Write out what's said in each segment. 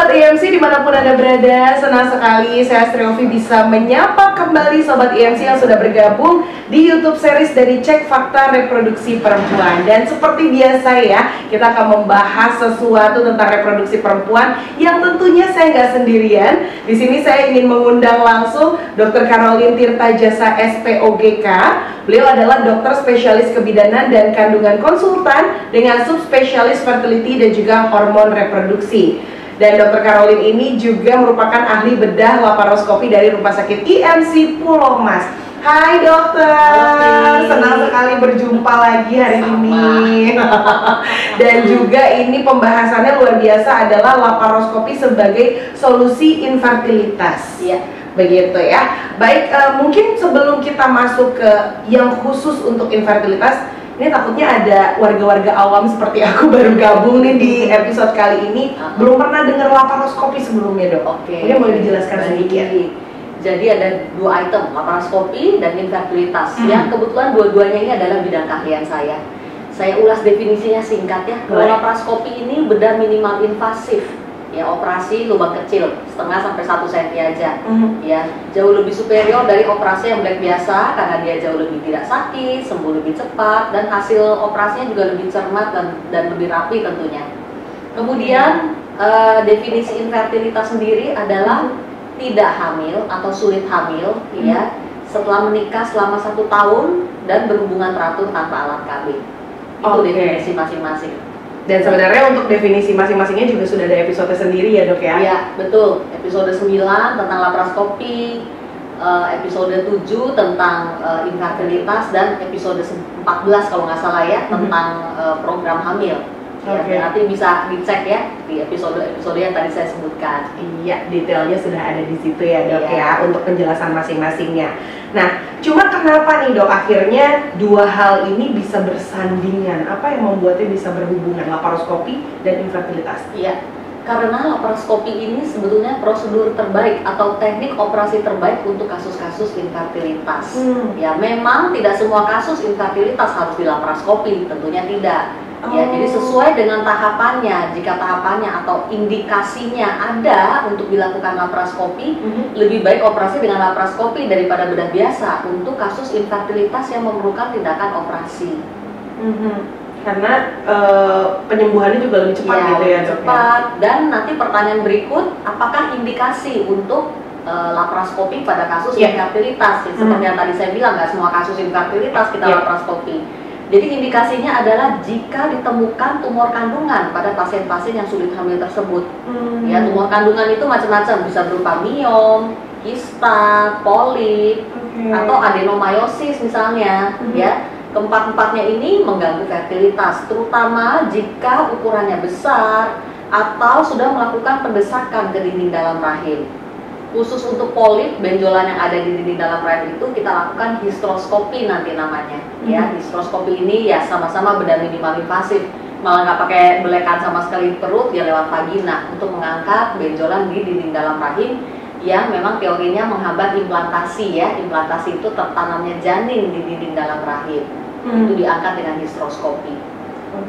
Sobat IMC dimanapun Anda berada, senang sekali saya Astriovi bisa menyapa kembali Sobat IMC yang sudah bergabung di YouTube series dari Cek Fakta Reproduksi Perempuan. Dan seperti biasa ya, kita akan membahas sesuatu tentang reproduksi perempuan yang tentunya saya nggak sendirian. Di sini saya ingin mengundang langsung Dr. Caroline Tirta Jasa SPOGK. Beliau adalah dokter spesialis kebidanan dan kandungan konsultan dengan subspesialis fertility dan juga hormon reproduksi. Dan Dr. Caroline ini juga merupakan ahli bedah laparoskopi dari Rumah Sakit IMC Pulau Mas. Hai dokter, senang sekali berjumpa lagi hari ini. Dan juga ini pembahasannya luar biasa adalah laparoskopi sebagai solusi infertilitas. Iya. Begitu ya. Baik, mungkin sebelum kita masuk ke yang khusus untuk infertilitas, ini takutnya ada warga-warga awam seperti aku baru gabung nih di episode kali ini, belum pernah dengar laparoskopi sebelumnya dok. Oke. Mungkin boleh dijelaskan sedikit. Jadi ada dua item, laparoskopi dan infertilitas. Yang kebetulan dua-duanya ini adalah bidang keahlian saya. Saya ulas definisinya singkat ya. Kalau laparoskopi ini bedah minimal invasif. Ya, operasi lubang kecil setengah sampai 1 cm aja. Ya, jauh lebih superior dari operasi yang biasa karena dia jauh lebih tidak sakit, sembuh lebih cepat, dan hasil operasinya juga lebih cermat dan lebih rapi tentunya. Kemudian definisi infertilitas sendiri adalah tidak hamil atau sulit hamil ya setelah menikah selama 1 tahun dan berhubungan teratur tanpa alat KB. Itu definisi masing-masing. Dan sebenarnya untuk definisi masing-masingnya juga sudah ada episode sendiri ya dok ya? Iya, betul. Episode 9 tentang laparoskopi, episode 7 tentang infertilitas, dan episode 14 kalau nggak salah ya, tentang program hamil. Ya, nanti bisa dicek ya di episode yang tadi saya sebutkan. Iya, detailnya sudah ada di situ ya dok ya, untuk penjelasan masing-masingnya. Nah, cuma kenapa nih dok akhirnya dua hal ini bisa bersandingan? Apa yang membuatnya bisa berhubungan, laparoskopi dan infertilitas? Iya, karena laparoskopi ini sebetulnya prosedur terbaik atau teknik operasi terbaik untuk kasus-kasus infertilitas. Ya, memang tidak semua kasus infertilitas harus dilaparoskopi, tentunya tidak. Ya, jadi sesuai dengan tahapannya. Jika tahapannya atau indikasinya ada untuk dilakukan laparoskopi, lebih baik operasi dengan laparoskopi daripada bedah biasa untuk kasus infertilitas yang memerlukan tindakan operasi. Karena penyembuhannya juga lebih cepat gitu ya dok? Cepat. Dan nanti pertanyaan berikut, apakah indikasi untuk laparoskopi pada kasus infertilitas? Seperti yang tadi saya bilang, nggak semua kasus infertilitas kita laparoskopi. Jadi indikasinya adalah jika ditemukan tumor kandungan pada pasien-pasien yang sulit hamil tersebut. Ya, tumor kandungan itu macam-macam, bisa berupa miom, kista, polip, atau adenomyosis misalnya. Ya, keempat-empatnya ini mengganggu fertilitas, terutama jika ukurannya besar atau sudah melakukan pendesakan ke dinding dalam rahim. Khusus untuk polip, benjolan yang ada di dinding dalam rahim itu kita lakukan histeroskopi nanti namanya. Ya, histeroskopi ini ya sama-sama bedah minimal invasif, malah nggak pakai belekan sama sekali di perut, ya lewat vagina untuk mengangkat benjolan di dinding dalam rahim yang memang teorinya menghambat implantasi ya. Implantasi itu tertanamnya janin di dinding dalam rahim. Itu diangkat dengan histeroskopi.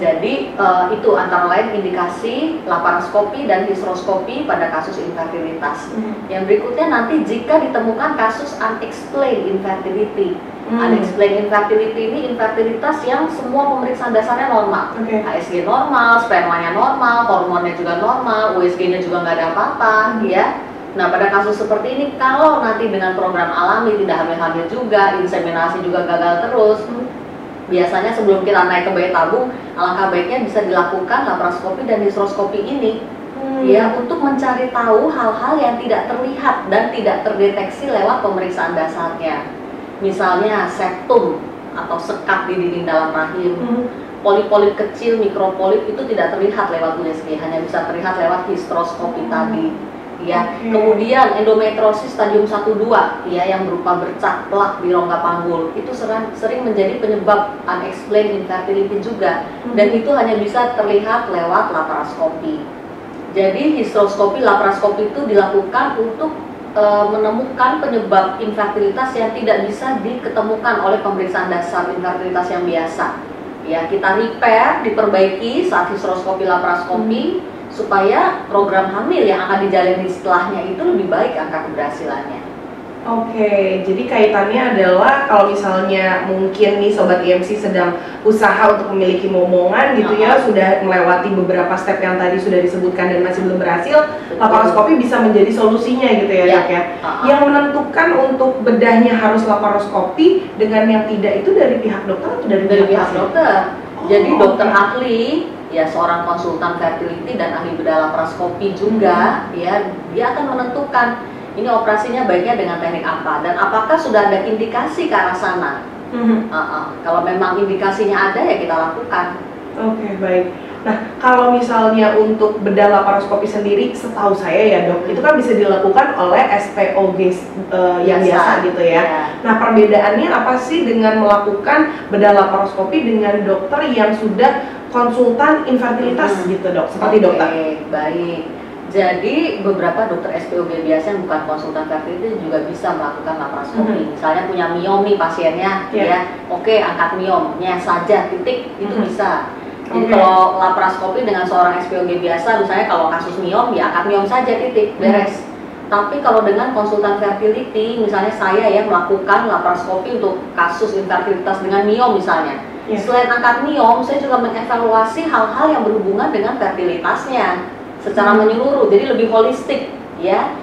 Jadi itu antara lain indikasi laparoskopi dan histeroskopi pada kasus infertilitas. Yang berikutnya nanti jika ditemukan kasus unexplained infertility. Unexplained infertility ini infertilitas yang semua pemeriksaan dasarnya normal. HSG normal, spermanya normal, hormonnya juga normal, USG-nya juga nggak ada apa-apa, ya. Nah, pada kasus seperti ini kalau nanti dengan program alami tidak hamil-hamil juga, inseminasi juga gagal terus, biasanya sebelum kita naik ke bayi tabung, alangkah baiknya bisa dilakukan laparoskopi dan histeroskopi ini ya, untuk mencari tahu hal-hal yang tidak terlihat dan tidak terdeteksi lewat pemeriksaan dasarnya. Misalnya septum atau sekat di dinding dalam rahim, polip-polip kecil, mikropolip itu tidak terlihat lewat USG, hanya bisa terlihat lewat histeroskopi tadi. Ya, kemudian endometriosis stadium 1-2 ya, yang berupa bercak plak di rongga panggul itu sering menjadi penyebab unexplained infertility juga, dan itu hanya bisa terlihat lewat laparoskopi. Jadi histeroskopi, laparoskopi itu dilakukan untuk menemukan penyebab infertilitas yang tidak bisa diketemukan oleh pemeriksaan dasar infertilitas yang biasa. Ya, kita repair, diperbaiki saat histeroskopi, laparoskopi supaya program hamil yang akan dijalani setelahnya itu lebih baik angka keberhasilannya. Oke, jadi kaitannya adalah kalau misalnya mungkin nih Sobat IMC sedang usaha untuk memiliki momongan gitu ya, sudah melewati beberapa step yang tadi sudah disebutkan dan masih belum berhasil, laparoskopi bisa menjadi solusinya gitu ya dok ya. Yang menentukan untuk bedahnya harus laparoskopi dengan yang tidak itu dari pihak dokter atau dari pihak dokter. Jadi dokter ahli, ya seorang konsultan fertility dan ahli bedah laparoskopi juga, ya dia akan menentukan ini operasinya baiknya dengan teknik apa dan apakah sudah ada indikasi ke arah sana. Kalau memang indikasinya ada ya kita lakukan. Oke, baik. Nah, kalau misalnya untuk bedah laparoskopi sendiri, setahu saya ya dok, itu kan bisa dilakukan oleh SPOG yang biasa gitu ya. Nah, perbedaannya apa sih dengan melakukan bedah laparoskopi dengan dokter yang sudah konsultan infertilitas gitu dok, seperti dokter? Baik. Jadi beberapa dokter SPOG biasa yang bukan konsultan fertility juga bisa melakukan laparoskopi. Misalnya punya miom nih pasiennya, ya, oke angkat miomnya saja titik itu bisa. Jadi kalau laparoskopi dengan seorang SPOG biasa, misalnya kalau kasus miom ya angkat miom saja titik beres. Tapi kalau dengan konsultan fertility, misalnya saya ya melakukan laparoskopi untuk kasus infertilitas dengan miom misalnya. Selain angkat miom, saya juga mengevaluasi hal-hal yang berhubungan dengan fertilitasnya secara menyeluruh, jadi lebih holistik ya.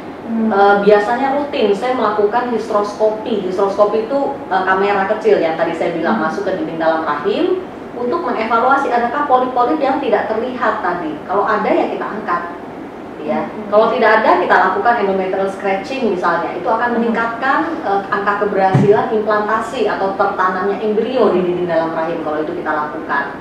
Biasanya rutin saya melakukan hysteroscopy. Hysteroscopy itu kamera kecil yang tadi saya bilang masuk ke dinding dalam rahim untuk mengevaluasi adakah polip-polip yang tidak terlihat tadi. Kalau ada ya kita angkat ya. Kalau tidak ada kita lakukan endometrial scratching misalnya, itu akan meningkatkan angka keberhasilan implantasi atau tertanamnya embrio di dinding dalam rahim kalau itu kita lakukan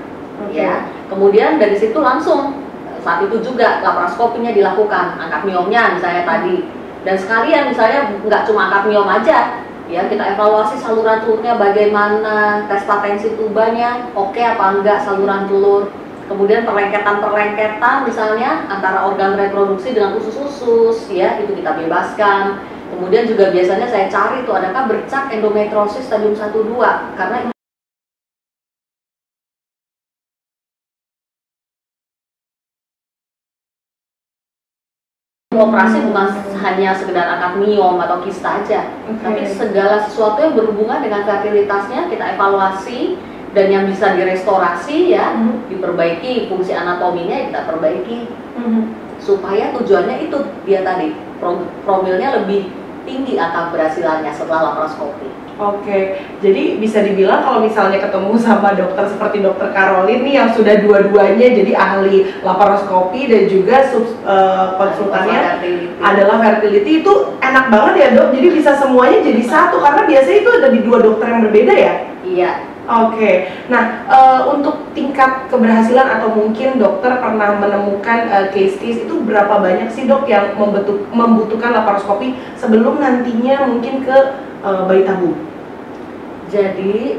ya. Kemudian dari situ langsung saat itu juga laparoskopinya dilakukan, angkat miomnya misalnya tadi, dan sekalian misalnya nggak cuma angkat miom aja ya, kita evaluasi saluran telurnya bagaimana, tes patensi tubanya oke apa enggak saluran telur, kemudian perlengketan misalnya antara organ reproduksi dengan usus-usus ya, itu kita bebaskan. Kemudian juga biasanya saya cari tuh adakah bercak endometriosis stadium 1-2, karena operasi bukan hanya sekedar angkat miom atau kista aja, tapi segala sesuatu yang berhubungan dengan fertilitasnya kita evaluasi, dan yang bisa direstorasi ya, diperbaiki fungsi anatominya kita perbaiki, supaya tujuannya itu dia tadi promilnya lebih tinggi angka keberhasilannya setelah laparoskopi. Oke, jadi bisa dibilang kalau misalnya ketemu sama dokter seperti dokter Caroline nih yang sudah dua-duanya jadi ahli laparoskopi dan juga konsultannya adalah fertility, itu enak banget ya dok, jadi bisa semuanya jadi satu karena biasanya itu ada di dua dokter yang berbeda ya? Iya. Oke, nah untuk tingkat keberhasilan atau mungkin dokter pernah menemukan case itu berapa banyak sih dok yang membutuhkan laparoskopi sebelum nantinya mungkin ke bayi tabung? Jadi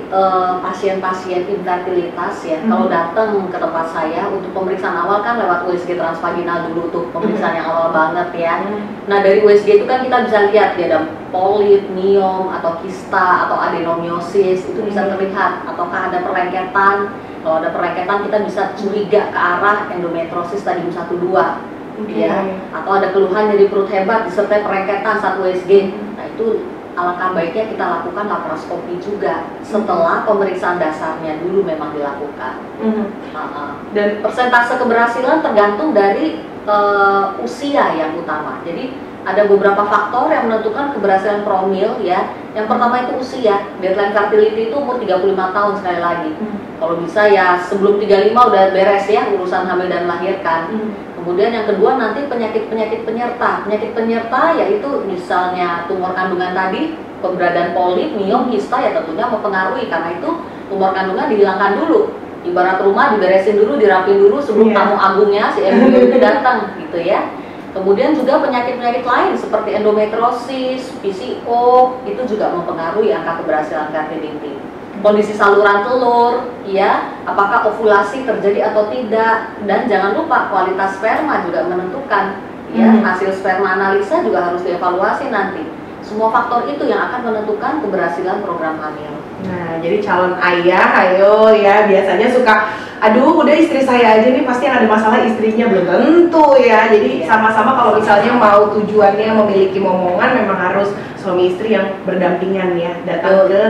pasien-pasien infertilitas ya, kalau datang ke tempat saya untuk pemeriksaan awal kan lewat USG transvaginal dulu tuh, pemeriksaan yang awal banget ya. Nah dari USG itu kan kita bisa lihat dia ada polip, miom, atau kista, atau adenomiosis, itu bisa terlihat. Ataukah ada perlengketan, kalau ada perlengketan kita bisa curiga ke arah endometriosis stadium 1-2 ya. Atau ada keluhan dari perut hebat disertai perlengketan saat USG, nah itu alangkah baiknya kita lakukan laparoskopi juga setelah pemeriksaan dasarnya dulu memang dilakukan. Dan persentase keberhasilan tergantung dari usia yang utama. Jadi ada beberapa faktor yang menentukan keberhasilan promil ya. Yang pertama itu usia, deadline fertility itu umur 35 tahun sekali lagi. Kalau bisa ya sebelum 35 udah beres ya urusan hamil dan melahirkan. Kemudian yang kedua nanti penyakit-penyakit penyerta. Penyakit penyerta yaitu misalnya tumor kandungan tadi, keberadaan polip, miom, kista ya tentunya mempengaruhi, karena itu tumor kandungan dihilangkan dulu. Ibarat rumah diberesin dulu, dirapin dulu sebelum tamu agungnya si embrio itu datang gitu ya. Kemudian juga penyakit-penyakit lain seperti endometriosis, PCO itu juga mempengaruhi angka keberhasilan fertility. Kondisi saluran telur, ya, apakah ovulasi terjadi atau tidak, dan jangan lupa kualitas sperma juga menentukan, ya, hasil sperma analisa juga harus dievaluasi nanti. Semua faktor itu yang akan menentukan keberhasilan program hamil. Nah, jadi calon ayah, ayo ya, biasanya suka, aduh udah istri saya aja nih pasti yang ada masalah istrinya, belum tentu ya. Jadi sama-sama kalau misalnya mau tujuannya memiliki momongan, memang harus suami istri yang berdampingan ya, datang ke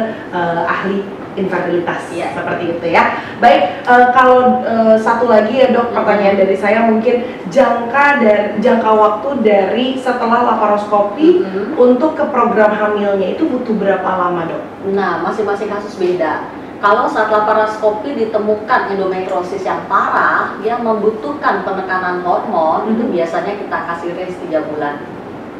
ahli infertilitas seperti itu ya. Baik, kalau satu lagi ya dok, pertanyaan dari saya mungkin jangka waktu dari setelah laparoskopi untuk ke program hamilnya itu butuh berapa lama dok? Nah, masing-masing kasus beda. Kalau saat laparoskopi ditemukan endometriosis yang parah yang membutuhkan penekanan hormon, itu biasanya kita kasih range 3 bulan.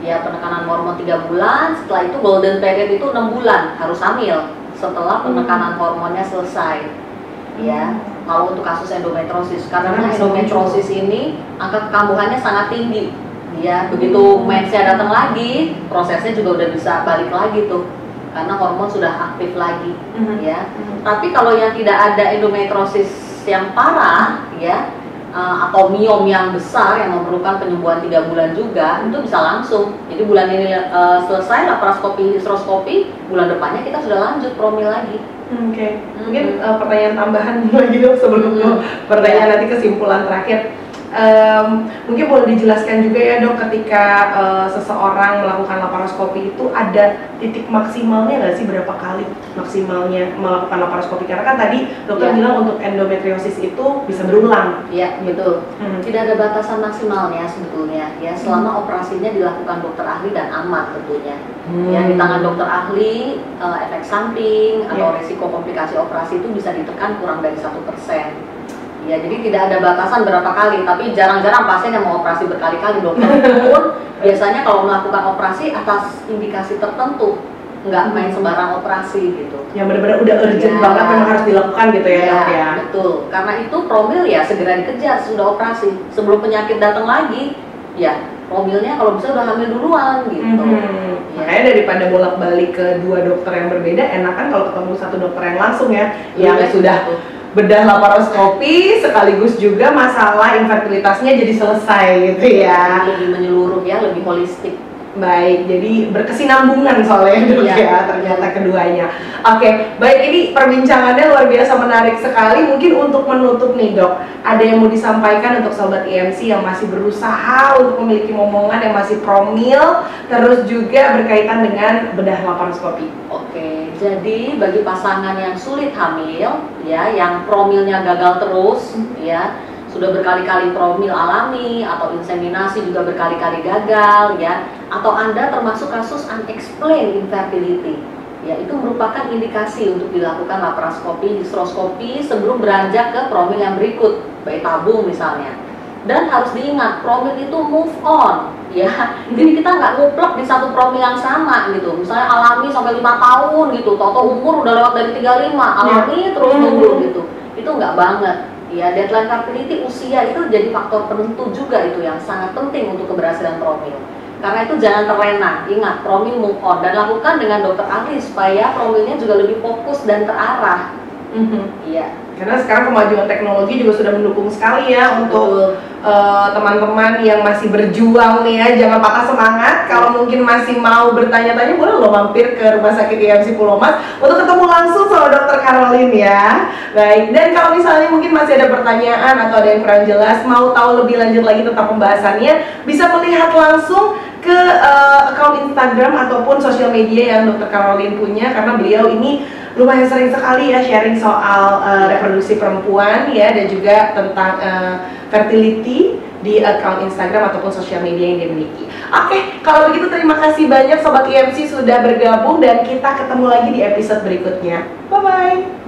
Ya, penekanan hormon 3 bulan, setelah itu golden period itu 6 bulan harus hamil setelah penekanan hormonnya selesai. Ya, kalau untuk kasus endometriosis, karena endometriosis ini angka kekambuhannya sangat tinggi. Ya, begitu mensnya datang lagi, prosesnya juga udah bisa balik lagi tuh, karena hormon sudah aktif lagi. Ya, tapi kalau yang tidak ada endometriosis yang parah, ya, atau miom yang besar yang memerlukan penyembuhan 3 bulan juga, itu bisa langsung. Jadi bulan ini selesai laparoskopi, histeroskopi, bulan depannya kita sudah lanjut promil lagi. Oke. Mungkin pertanyaan tambahan lagi dok sebelum pertanyaan nanti kesimpulan terakhir. Mungkin boleh dijelaskan juga ya dok, ketika seseorang melakukan laparoskopi itu ada titik maksimalnya nggak sih, berapa kali maksimalnya melakukan laparoskopi? Karena kan tadi dokter bilang untuk endometriosis itu bisa berulang. Iya, betul. Tidak ada batasan maksimalnya sebetulnya ya, selama operasinya dilakukan dokter ahli dan aman tentunya. Ya, di tangan dokter ahli, efek samping atau resiko komplikasi operasi itu bisa ditekan kurang dari 1%. Ya, jadi tidak ada batasan berapa kali, tapi jarang-jarang pasien yang mau operasi berkali-kali. Dokter pun biasanya kalau melakukan operasi atas indikasi tertentu, nggak main sembarang operasi gitu. Yang benar-benar udah urgent banget memang harus dilakukan gitu ya dok ya. Betul, karena itu promil ya segera dikejar sudah operasi. Sebelum penyakit datang lagi, ya promilnya kalau bisa udah hamil duluan gitu. Makanya daripada bolak-balik ke 2 dokter yang berbeda, enakan kalau ketemu satu dokter yang langsung ya, yang sudah bedah laparoskopi sekaligus juga masalah infertilitasnya jadi selesai gitu ya. Lebih menyeluruh ya, lebih holistik. Baik, jadi berkesinambungan soalnya dok ya ternyata keduanya. Oke, baik, ini perbincangannya luar biasa menarik sekali. Mungkin untuk menutup nih dok, ada yang mau disampaikan untuk sobat IMC yang masih berusaha untuk memiliki momongan yang masih promil, terus juga berkaitan dengan bedah laparoskopi? Oke, jadi bagi pasangan yang sulit hamil, ya, yang promilnya gagal terus, ya, sudah berkali-kali promil alami atau inseminasi juga berkali-kali gagal, ya, atau Anda termasuk kasus unexplained infertility, ya, itu merupakan indikasi untuk dilakukan laparoskopi, histeroskopi sebelum beranjak ke promil yang berikut, bayi tabung misalnya. Dan harus diingat, promil itu move on, ya. Jadi kita nggak nguplek di satu promil yang sama gitu. Misalnya alami sampai 5 tahun gitu, toto umur udah lewat dari 35, alami terus dulu gitu. Itu nggak banget. Ya, deadline fertility, usia itu jadi faktor penentu juga, itu yang sangat penting untuk keberhasilan promil. Karena itu jangan terlena, ingat promil move on, dan lakukan dengan dokter ahli supaya promilnya juga lebih fokus dan terarah. Iya. Karena sekarang kemajuan teknologi juga sudah mendukung sekali ya untuk teman-teman yang masih berjuang nih ya, jangan patah semangat. Kalau mungkin masih mau bertanya-tanya, boleh lo mampir ke Rumah Sakit IMC Pulau Mas untuk ketemu langsung sama Dokter Caroline ya. Baik, dan kalau misalnya mungkin masih ada pertanyaan atau ada yang kurang jelas, mau tahu lebih lanjut lagi tentang pembahasannya, bisa melihat langsung ke akun Instagram ataupun sosial media yang Dokter Caroline punya, karena beliau ini lumayan sering sekali ya sharing soal reproduksi perempuan ya, dan juga tentang fertility di akun Instagram ataupun sosial media yang dia miliki. Oke, kalau begitu terima kasih banyak Sobat IMC sudah bergabung, dan kita ketemu lagi di episode berikutnya. Bye-bye!